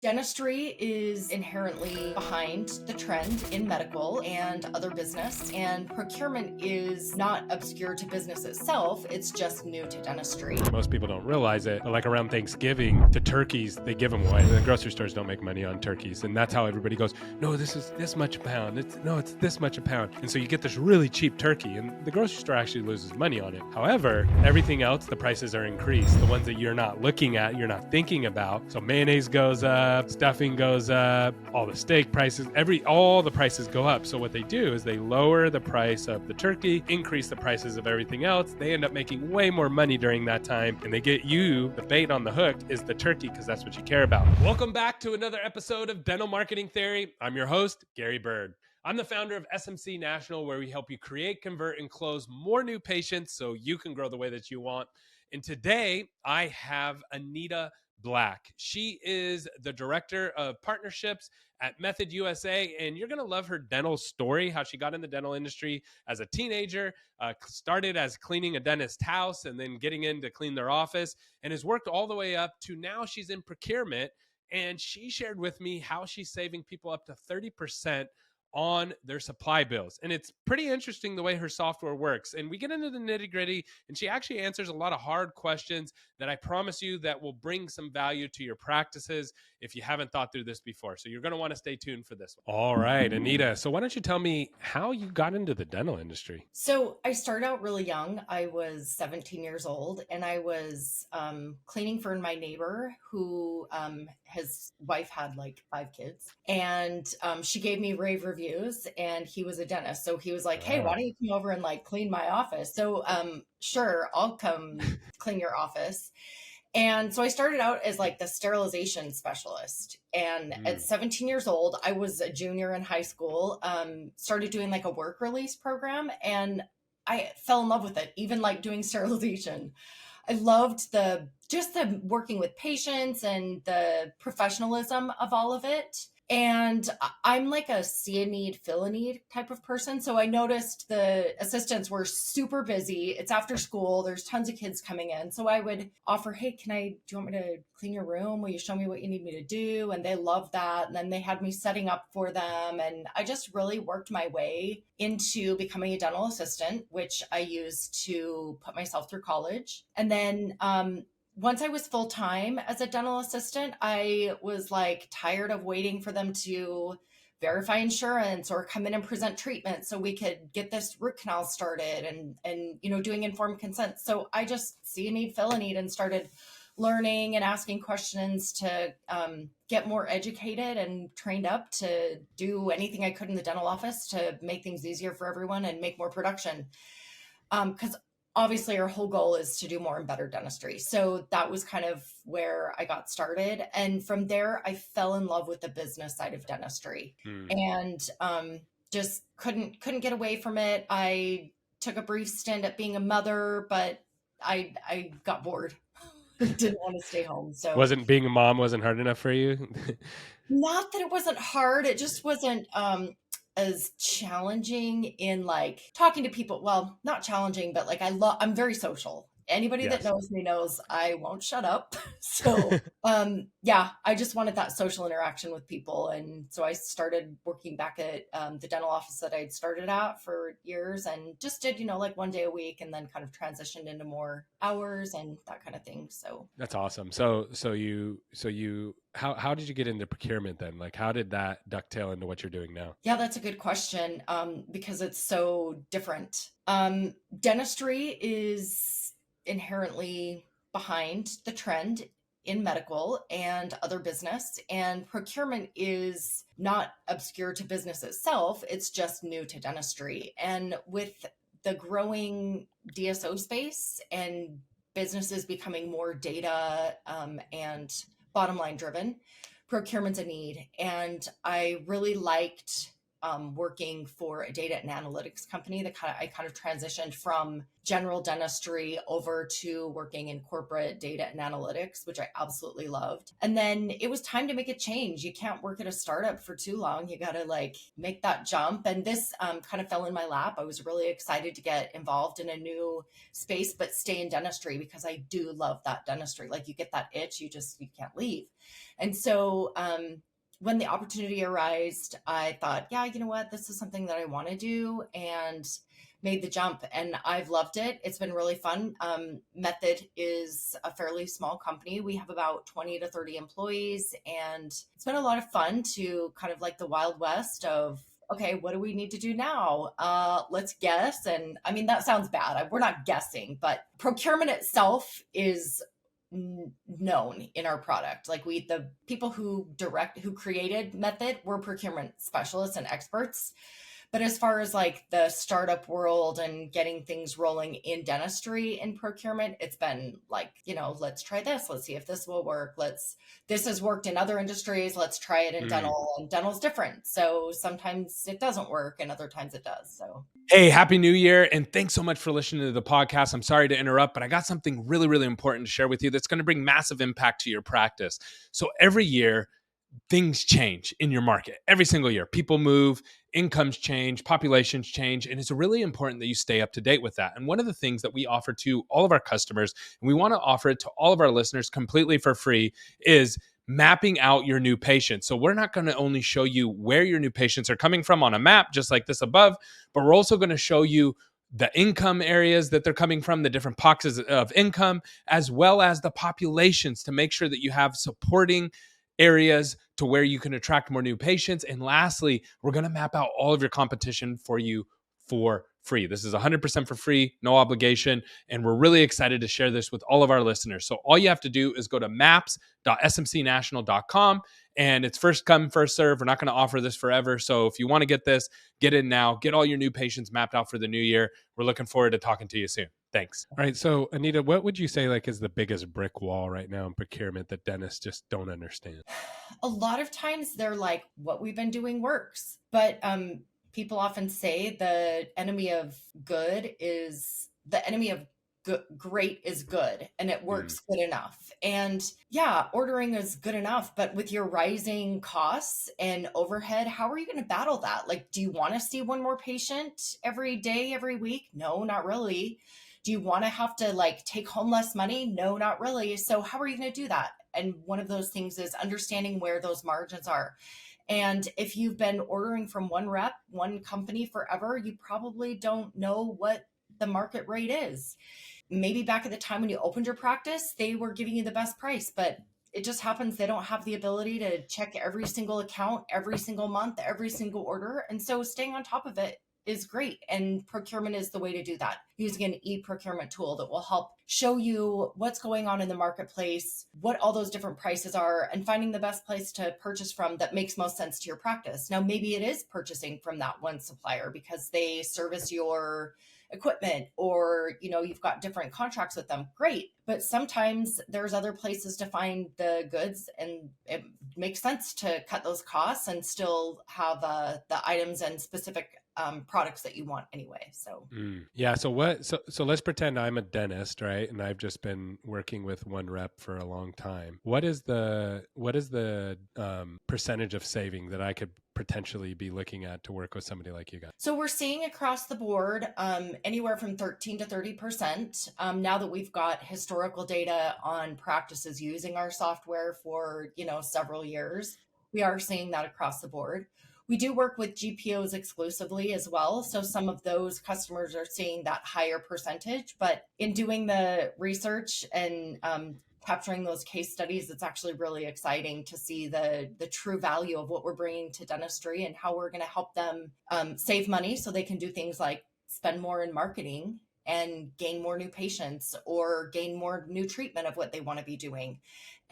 Dentistry is inherently behind the trend in medical and other business, and procurement is not obscure to business itself, it's just new to dentistry. Most people don't realize it, but like around Thanksgiving, the turkeys, they give them away. The grocery stores don't make money on turkeys, and that's how everybody goes, no, this is this much a pound. It's this much a pound. And so you get this really cheap turkey, and the grocery store actually loses money on it. However, everything else, the prices are increased. The ones that you're not looking at, you're not thinking about. So mayonnaise goes up, stuffing goes up, all the steak prices, all the prices go up. So what they do is they lower the price of the turkey, increase the prices of everything else. They end up making way more money during that time, and they get you, the bait on the hook is the turkey, because that's what you care about. Welcome back to another episode of Dental Marketing Theory. I'm your host, Gary Bird. I'm the founder of SMC National, where we help you create, convert, and close more new patients so you can grow the way that you want. And today I have Atia Black. She is the director of partnerships at Method USA, and you're going to love her dental story, how she got in the dental industry as a teenager, started as cleaning a dentist's house and then getting in to clean their office, and has worked all the way up to now she's in procurement. And she shared with me how she's saving people up to 30% on their supply bills. And it's pretty interesting the way her software works. And we get into the nitty gritty, and she actually answers a lot of hard questions that I promise you that will bring some value to your practices if you haven't thought through this before. So you're going to want to stay tuned for this one. All right, Atia. So why don't you tell me how you got into the dental industry? So I started out really young. I was 17 years old, and I was cleaning for my neighbor who his wife had like 5 kids, and she gave me rave reviews, and he was a dentist. So he was like, hey, why don't you come over and like clean my office? So sure, I'll come clean your office. And so I started out as like the sterilization specialist. And at 17 years old, I was a junior in high school, started doing like a work release program, and I fell in love with it, even like doing sterilization. I loved the working with patients and the professionalism of all of it. And I'm like a see a need, fill a need type of person. So I noticed the assistants were super busy. It's after school. There's tons of kids coming in. So I would offer, hey, do you want me to clean your room? Will you show me what you need me to do? And they loved that. And then they had me setting up for them. And I just really worked my way into becoming a dental assistant, which I used to put myself through college. And then, once I was full time as a dental assistant, I was like tired of waiting for them to verify insurance or come in and present treatment so we could get this root canal started and doing informed consent. So I just see a need, fill a need, and started learning and asking questions to get more educated and trained up to do anything I could in the dental office to make things easier for everyone and make more production. Because obviously our whole goal is to do more and better dentistry. So that was kind of where I got started. And from there, I fell in love with the business side of dentistry and just couldn't get away from it. I took a brief stint at being a mother, but I got bored. Didn't want to stay home. So Being a mom wasn't hard enough for you? not that it wasn't hard. It just wasn't as challenging in like talking to people. Well, not challenging, but like I'm very social. Anybody that knows me knows I won't shut up. So yeah, I just wanted that social interaction with people. And so I started working back at the dental office that I'd started at for years, and just did, like 1 day a week, and then kind of transitioned into more hours and that kind of thing. So that's awesome. So you how did you get into procurement then? Like, how did that dovetail into what you're doing now? Yeah, that's a good question, because it's so different. Dentistry is inherently behind the trend in medical and other business, and procurement is not obscure to business itself, it's just new to dentistry. And with the growing DSO space and businesses becoming more data and bottom line driven, procurement's a need. And I really liked working for a data and analytics company that I kind of transitioned from general dentistry over to working in corporate data and analytics, which I absolutely loved. And then it was time to make a change. You can't work at a startup for too long. You got to like make that jump. And this kind of fell in my lap. I was really excited to get involved in a new space, but stay in dentistry because I do love that dentistry. Like you get that itch, you can't leave. And so, when the opportunity arose, I thought, yeah, you know what, this is something that I want to do, and made the jump, and I've loved it. It's been really fun. Method is a fairly small company. We have about 20 to 30 employees, and it's been a lot of fun to kind of like the Wild West of, okay, what do we need to do now? Let's guess. And I mean, that sounds bad. We're not guessing, but procurement itself is known in our product. Like the people who created Method were procurement specialists and experts. But as far as like the startup world and getting things rolling in dentistry and procurement, it's been like, let's try this. Let's see if this will work. This has worked in other industries. Let's try it in dental, and dental's different. So sometimes it doesn't work and other times it does. So, hey, Happy New Year. And thanks so much for listening to the podcast. I'm sorry to interrupt, but I got something really, really important to share with you that's going to bring massive impact to your practice. So every year, things change in your market. Every single year, people move, incomes change, populations change, and it's really important that you stay up to date with that. And one of the things that we offer to all of our customers, and we want to offer it to all of our listeners completely for free, is mapping out your new patients. So we're not going to only show you where your new patients are coming from on a map, just like this above, but we're also going to show you the income areas that they're coming from, the different pockets of income, as well as the populations to make sure that you have supporting areas to where you can attract more new patients. And lastly, we're going to map out all of your competition for you for free. This is 100% for free, no obligation. And we're really excited to share this with all of our listeners. So all you have to do is go to maps.smcnational.com, and it's first come, first serve. We're not going to offer this forever. So if you want to get this, get in now, get all your new patients mapped out for the new year. We're looking forward to talking to you soon. Thanks. All right. So Anita, what would you say like is the biggest brick wall right now in procurement that dentists just don't understand? A lot of times they're like, what we've been doing works. But people often say the enemy of good is the enemy of great is good, and it works good enough. And yeah, ordering is good enough, but with your rising costs and overhead, how are you going to battle that? Like, do you want to see one more patient every day, every week? No, not really. Do you want to have to like take home less money? No, not really. So how are you going to do that? And one of those things is understanding where those margins are. And if you've been ordering from one rep, one company forever, you probably don't know what the market rate is. Maybe back at the time when you opened your practice, they were giving you the best price, but it just happens they don't have the ability to check every single account, every single month, every single order. And so staying on top of it is great. And procurement is the way to do that, using an e-procurement tool that will help show you what's going on in the marketplace, what all those different prices are, and finding the best place to purchase from that makes most sense to your practice. Now, maybe it is purchasing from that one supplier because they service your equipment, or you've got different contracts with them. Great. But sometimes there's other places to find the goods, and it makes sense to cut those costs and still have the items and specific products that you want anyway. So yeah. So let's pretend I'm a dentist, right? And I've just been working with one rep for a long time. What is the percentage of saving that I could potentially be looking at to work with somebody like you guys? So we're seeing across the board anywhere from 13 to 30%. Now that we've got historical data on practices using our software for several years, we are seeing that across the board. We do work with GPOs exclusively as well. So some of those customers are seeing that higher percentage, but in doing the research and capturing those case studies, it's actually really exciting to see the true value of what we're bringing to dentistry and how we're going to help them save money so they can do things like spend more in marketing and gain more new patients or gain more new treatment of what they want to be doing.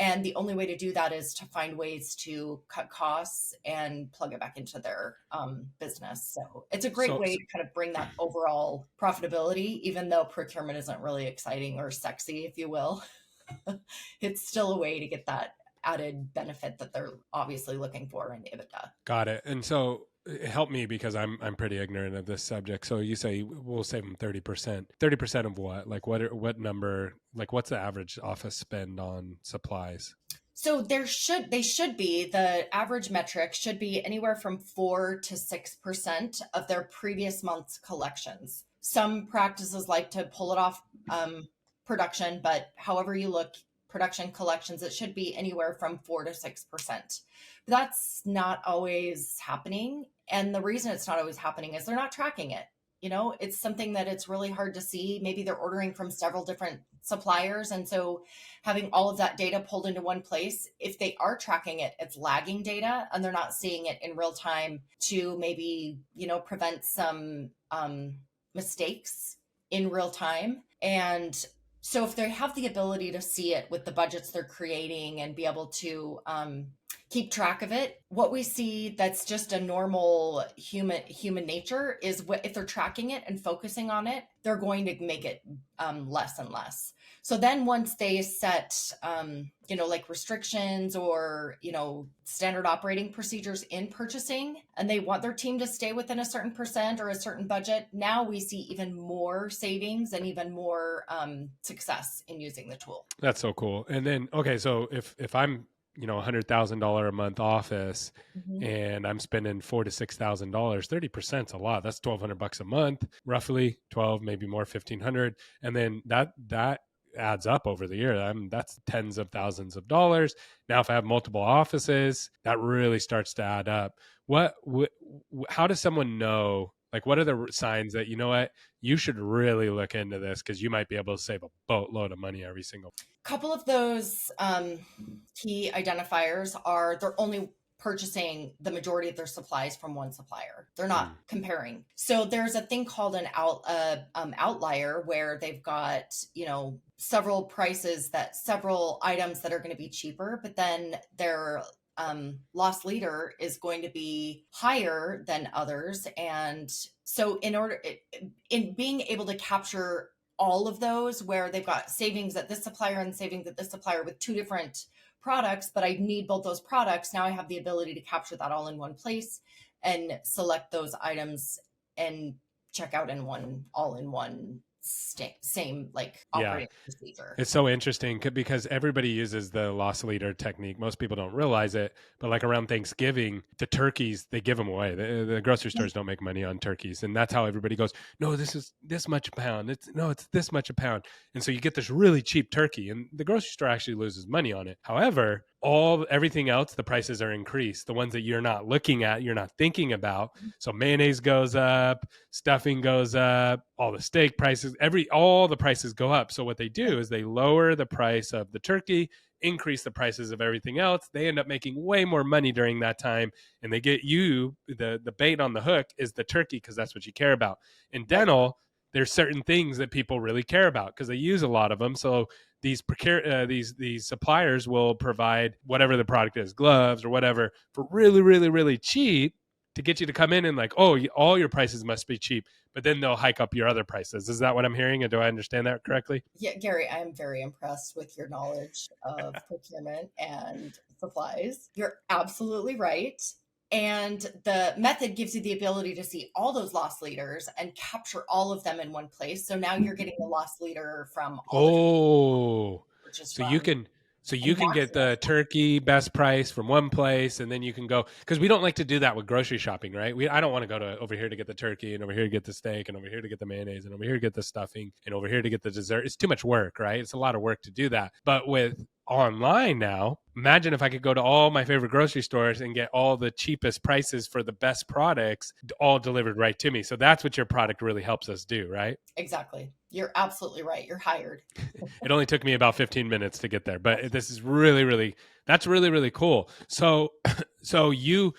And the only way to do that is to find ways to cut costs and plug it back into their business. So it's a great way to kind of bring that overall profitability, even though procurement isn't really exciting or sexy, if you will. It's still a way to get that added benefit that they're obviously looking for in EBITDA. Got it. And so help me because I'm pretty ignorant of this subject. So you say we'll save them 30%. 30% of what? Like what number? Like what's the average office spend on supplies? So they should be, the average metric should be anywhere from 4 to 6% of their previous month's collections. Some practices like to pull it off production, but however you look, production collections, it should be anywhere from 4 to 6%. But that's not always happening. And the reason it's not always happening is they're not tracking it. It's something that it's really hard to see. Maybe they're ordering from several different suppliers. And so having all of that data pulled into one place, if they are tracking it, it's lagging data and they're not seeing it in real time to maybe, prevent some mistakes in real time. And so if they have the ability to see it with the budgets they're creating and be able to keep track of it, what we see that's just a normal human nature is if they're tracking it and focusing on it, they're going to make it less and less. So then once they set like restrictions or standard operating procedures in purchasing, and they want their team to stay within a certain percent or a certain budget, now we see even more savings and even more success in using the tool. That's so cool. And then okay, so if I'm $100,000 a month office, Mhm. and I'm spending $4,000 to $6,000. 30% is a lot. That's $1,200 a month, roughly 12, maybe more, 1,500, and then that adds up over the year. That's tens of thousands of dollars. Now, if I have multiple offices, that really starts to add up. How does someone know? Like, what are the signs that what you should really look into this because you might be able to save a boatload of money every single. Couple of those key identifiers are they're only purchasing the majority of their supplies from one supplier. They're not comparing. So there's a thing called an outlier where they've got, several items that are going to be cheaper, but then their loss leader is going to be higher than others. And so in being able to capture all of those where they've got savings at this supplier and savings at this supplier with two different products, but I need both those products. Now I have the ability to capture that all in one place and select those items and check out all in one same operating procedure. It's so interesting because everybody uses the loss leader technique. Most people don't realize it, but like around Thanksgiving, the turkeys, they give them away. The grocery stores don't make money on turkeys. And that's how everybody goes, no, this is this much a pound. It's this much a pound. And so you get this really cheap turkey and the grocery store actually loses money on it. However, everything else, the prices are increased. The ones that you're not looking at, you're not thinking about. So mayonnaise goes up, stuffing goes up, all the steak prices, all the prices go up. So what they do is they lower the price of the turkey, increase the prices of everything else. They end up making way more money during that time, and they get you the bait on the hook is the turkey because that's what you care about. In dental, there's certain things that people really care about because they use a lot of them. So these suppliers will provide whatever the product is, gloves or whatever, for really, really, really cheap to get you to come in and like, oh, all your prices must be cheap, but then they'll hike up your other prices. Is that what I'm hearing? And do I understand that correctly? Yeah, Gary, I am very impressed with your knowledge of procurement and supplies. You're absolutely right. And the method gives you the ability to see all those loss leaders and capture all of them in one place. So now you're getting the loss leader from all so you can get the turkey best price from one place, and then you can go because we don't like to do that with grocery shopping, right? I don't want to go to over here to get the turkey and over here to get the steak and over here to get the mayonnaise and over here to get the stuffing and over here to get the dessert. It's too much work, right? It's a lot of work to do that. But with online now, imagine if I could go to all my favorite grocery stores and get all the cheapest prices for the best products all delivered right to me. So that's what your product really helps us do, right? Exactly. You're absolutely right. You're hired. It only took me about 15 minutes to get there, but this is really that's really cool. So you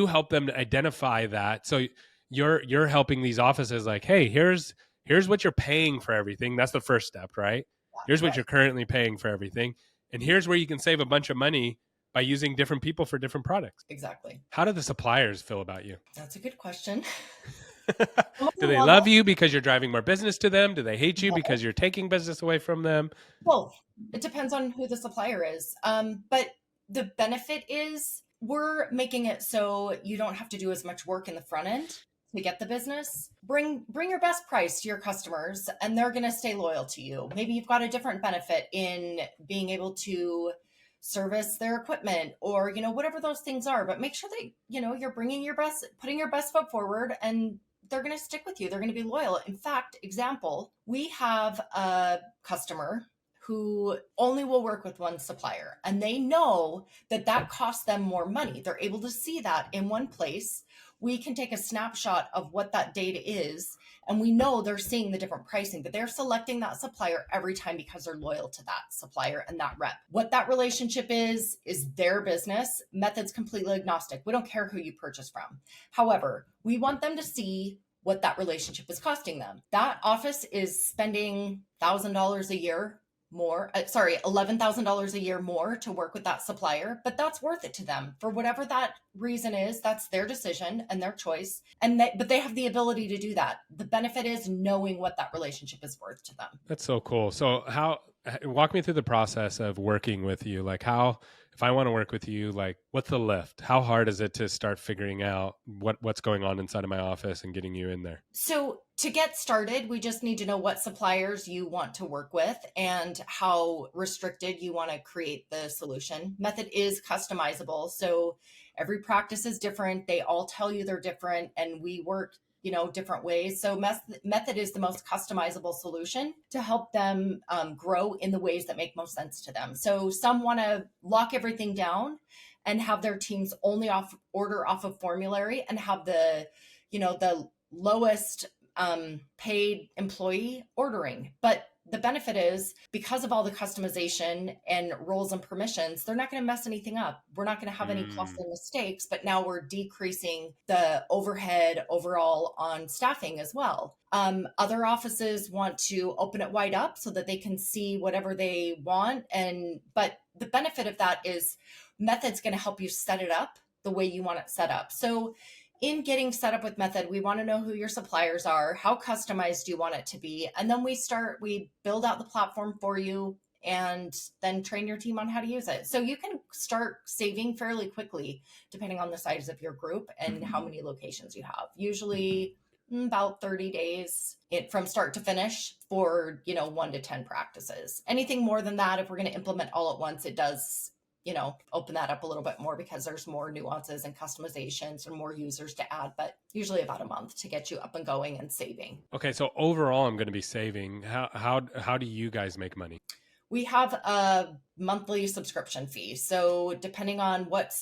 help them to identify that. So you're helping these offices like, hey, here's what you're paying for everything. That's the first step, right? Here's what you're currently paying for everything. And here's where you can save a bunch of money by using different people for different products. Exactly. How do the suppliers feel about you? That's a good question. Do they love you because you're driving more business to them? Do they hate you because you're taking business away from them? Well, it depends on who the supplier is. But The benefit is we're making it so you don't have to do as much work in the front end to get the business. Bring your best price to your customers and they're going to stay loyal to you. Maybe you've got a different benefit in being able to service their equipment or, whatever those things are, but make sure that, you're bringing your best, putting your best foot forward, and they're going to stick with you. They're going to be loyal. In fact, example, we have a customer who only will work with one supplier, and they know that that costs them more money. They're able to see that in one place. We can take a snapshot of what that data is, and we know they're seeing the different pricing, but they're selecting that supplier every time because they're loyal to that supplier and that rep. What that relationship is their business. Method's completely agnostic. We don't care who you purchase from. However, we want them to see what that relationship is costing them. That office is spending $1,000 a year more, $11,000 a year more to work with that supplier, but that's worth it to them for whatever that reason is. That's their decision and their choice. But they have the ability to do that. The benefit is knowing what that relationship is worth to them. That's so cool. So walk me through the process of working with you. Like if I want to work with you, like what's the lift? How hard is it to start figuring out what's going on inside of my office and getting you in there? So to get started, we just need to know what suppliers you want to work with and how restricted you want to create the solution. Method is customizable. So every practice is different. They all tell you they're different, and we work different ways. So Method is the most customizable solution to help them grow in the ways that make most sense to them. So some want to lock everything down and have their teams only order off of formulary and have the lowest paid employee ordering. But the benefit is because of all the customization and roles and permissions, they're not going to mess anything up. We're not going to have any costly mistakes, but now we're decreasing the overhead overall on staffing as well. Other offices want to open it wide up so that they can see whatever they want. But the benefit of that is Method's going to help you set it up the way you want it set up. So in getting set up with Method, we want to know who your suppliers are, how customized you want it to be. And then we build out the platform for you and then train your team on how to use it. So you can start saving fairly quickly, depending on the size of your group and how many locations you have. Usually about 30 days from start to finish for, 1 to 10 practices. Anything more than that, if we're going to implement all at once, it does open that up a little bit more because there's more nuances and customizations and more users to add, but usually about a month to get you up and going and saving. Okay. So overall, I'm going to be saving. How do you guys make money? We have a monthly subscription fee. So depending on what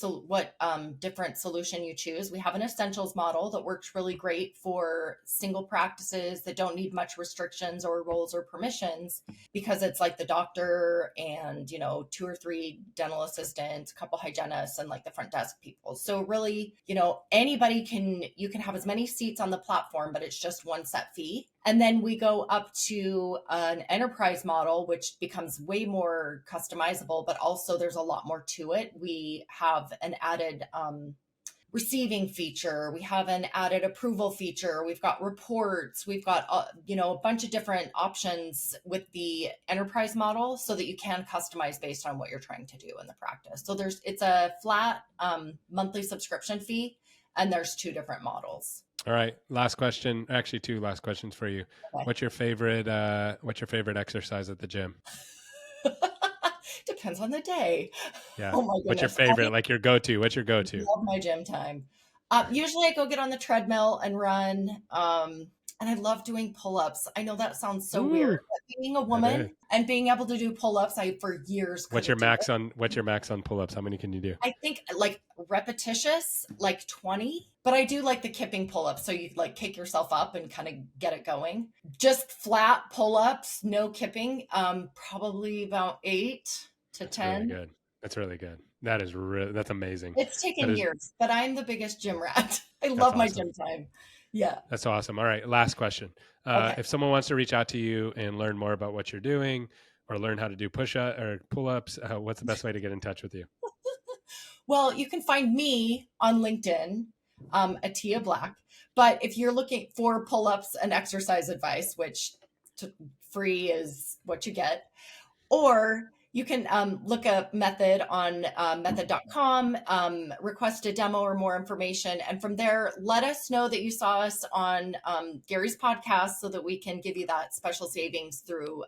different solution you choose, we have an essentials model that works really great for single practices that don't need much restrictions or roles or permissions, because it's like the doctor and, 2 or 3 dental assistants, a couple hygienists, and like the front desk people. So really, you can have as many seats on the platform, but it's just one set fee. And then we go up to an enterprise model, which becomes way more customizable, but also there's a lot more to it. We have an added receiving feature. We have an added approval feature. We've got reports. We've got, a bunch of different options with the enterprise model so that you can customize based on what you're trying to do in the practice. So it's a flat monthly subscription fee, and there's 2 different models. All right. Last question. Actually, 2 last questions for you. Okay. What's your favorite exercise at the gym? Depends on the day. Yeah. Oh my goodness. What's your favorite? Like your go-to? What's your go-to? I love my gym time. Usually I go get on the treadmill and run. And I love doing pull-ups. I know that sounds so weird, but being a woman and being able to do pull-ups, for years. What's your max on pull-ups? How many can you do? I think like repetitious, like 20, but I do like the kipping pull-ups. So you like kick yourself up and kind of get it going. Just flat pull-ups, no kipping. Probably about 8 to 10. Really good. That's really good. That's amazing. It's taken years, but I'm the biggest gym rat. I love my gym time. Yeah. That's awesome. All right. Last question. Okay. If someone wants to reach out to you and learn more about what you're doing or learn how to do push-up or pull-ups, what's the best way to get in touch with you? Well, you can find me on LinkedIn, Atia Black. But if you're looking for pull-ups and exercise advice, which free is what you get, or You can look up Method on method.com, request a demo or more information. And from there, let us know that you saw us on Gary's podcast so that we can give you that special savings through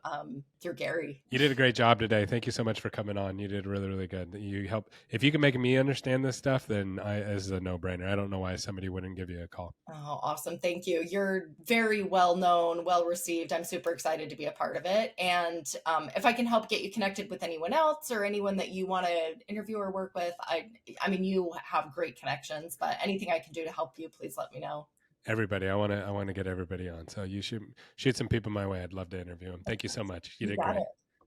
Gary. You did a great job today. Thank you so much for coming on. You did really, really good. You help. If you can make me understand this stuff, then this is a no-brainer. I don't know why somebody wouldn't give you a call. Oh, awesome. Thank you. You're very well known, well received. I'm super excited to be a part of it. And if I can help get you connected with anyone else or anyone that you want to interview or work with, I mean, you have great connections, but anything I can do to help you, please let me know. Everybody, I want to get everybody on. So you should shoot some people my way. I'd love to interview them. Thank you so much. You did great.